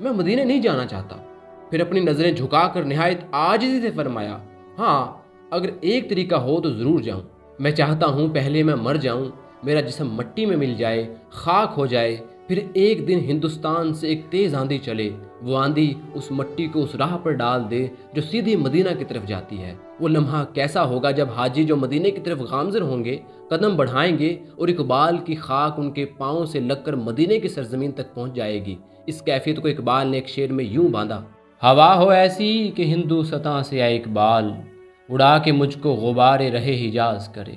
میں مدینے نہیں جانا چاہتا۔ پھر اپنی نظریں جھکا کر نہایت عاجزی سے فرمایا، ہاں اگر ایک طریقہ ہو تو ضرور جاؤں۔ میں چاہتا ہوں پہلے میں مر جاؤں، میرا جسم مٹی میں مل جائے، خاک ہو جائے، پھر ایک دن ہندوستان سے ایک تیز آندھی چلے، وہ آندھی اس مٹی کو اس راہ پر ڈال دے جو سیدھی مدینہ کی طرف جاتی ہے۔ وہ لمحہ کیسا ہوگا جب حاجی جو مدینے کی طرف گامزن ہوں گے قدم بڑھائیں گے اور اقبال کی خاک ان کے پاؤں سے لگ کر مدینے کی سرزمین تک پہنچ جائے گی۔ اس کیفیت کو اقبال نے ایک شعر میں یوں باندھا، ہوا ہو ایسی کہ ہندوستاں سے آئے اقبال، اڑا کے مجھ کو غبار رہے حجاز کرے۔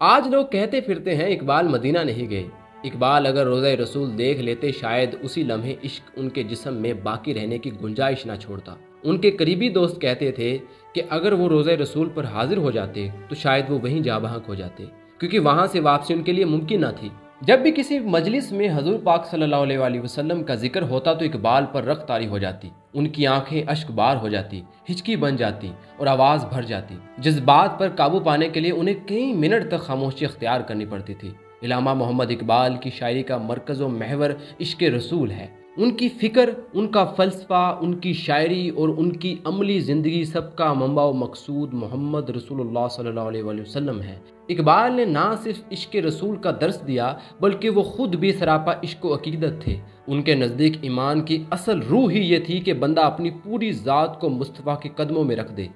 آج لوگ کہتے پھرتے ہیں اقبال مدینہ نہیں گئے۔ اقبال اگر روضہ رسول دیکھ لیتے شاید اسی لمحے عشق ان کے جسم میں باقی رہنے کی گنجائش نہ چھوڑتا۔ ان کے قریبی دوست کہتے تھے کہ اگر وہ روضہ رسول پر حاضر ہو جاتے تو شاید وہ وہیں جاں بحق ہو جاتے، کیونکہ وہاں سے واپسی ان کے لیے ممکن نہ تھی۔ جب بھی کسی مجلس میں حضور پاک صلی اللہ علیہ وآلہ وسلم کا ذکر ہوتا تو اقبال پر رخ طاری ہو جاتی، ان کی آنکھیں اشک بار ہو جاتی، ہچکی بن جاتی اور آواز بھر جاتی۔ جذبات پر قابو پانے کے لیے انہیں کئی منٹ تک خاموشی اختیار کرنی پڑتی تھی۔ علامہ محمد اقبال کی شاعری کا مرکز و محور عشق رسول ہے۔ ان کی فکر، ان کا فلسفہ، ان کی شاعری اور ان کی عملی زندگی سب کا منبع و مقصود محمد رسول اللہ صلی اللہ علیہ وآلہ وسلم ہے۔ اقبال نے نہ صرف عشق رسول کا درس دیا بلکہ وہ خود بھی سراپا عشق و عقیدت تھے۔ ان کے نزدیک ایمان کی اصل روح ہی یہ تھی کہ بندہ اپنی پوری ذات کو مصطفیٰ کے قدموں میں رکھ دے۔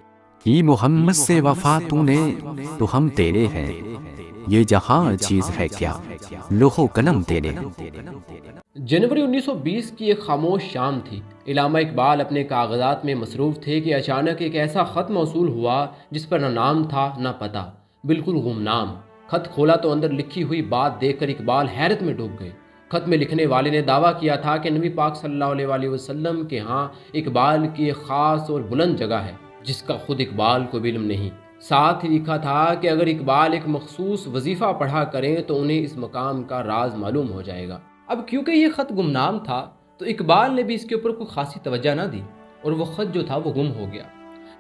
کی محمد سے وفا تو نے تو ہم تیرے ہیں، یہ جہاں چیز ہے کیا لوح و قلم تیرے۔ جنوری 1920 کی ایک خاموش شام تھی۔ علامہ اقبال اپنے کاغذات میں مصروف تھے کہ اچانک ایک ایسا خط موصول ہوا جس پر نہ نام تھا نہ پتہ، بالکل گمنام۔ خط کھولا تو اندر لکھی ہوئی بات دیکھ کر اقبال حیرت میں ڈوب گئے۔ خط میں لکھنے والے نے دعویٰ کیا تھا کہ نبی پاک صلی اللہ علیہ وآلہ وسلم کے ہاں اقبال کی ایک خاص اور بلند جگہ ہے جس کا خود اقبال کو بھی علم نہیں۔ ساتھ ہی لکھا تھا کہ اگر اقبال ایک مخصوص وظیفہ پڑھا کریں تو انہیں اس مقام کا راز معلوم ہو جائے گا۔ اب کیونکہ یہ خط گمنام تھا تو اقبال نے بھی اس کے اوپر کوئی خاصی توجہ نہ دی اور وہ خط جو تھا وہ گم ہو گیا۔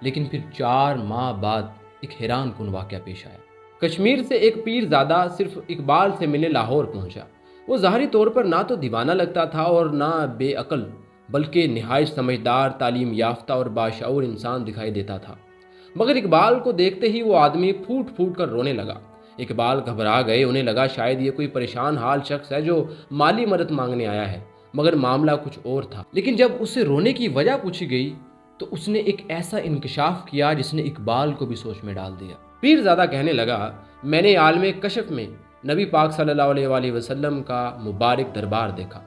لیکن پھر 4 ماہ بعد ایک حیران کن واقعہ پیش آیا۔ کشمیر سے ایک پیر زادہ صرف اقبال سے ملنے لاہور پہنچا۔ وہ ظاہری طور پر نہ تو دیوانہ لگتا تھا اور نہ بے عقل، بلکہ نہایت سمجھدار، تعلیم یافتہ اور باشعور انسان دکھائی دیتا تھا۔ مگر اقبال کو دیکھتے ہی وہ آدمی پھوٹ پھوٹ کر رونے لگا۔ اقبال گھبرا گئے، انہیں لگا شاید یہ کوئی پریشان حال شخص ہے جو مالی مدد مانگنے آیا ہے، مگر معاملہ کچھ اور تھا۔ لیکن جب اسے رونے کی وجہ پوچھی گئی تو اس نے ایک ایسا انکشاف کیا جس نے اقبال کو بھی سوچ میں ڈال دیا۔ پیر زادہ کہنے لگا، میں نے عالم کشف میں نبی پاک صلی اللہ علیہ وآلہ وسلم کا مبارک دربار دیکھا۔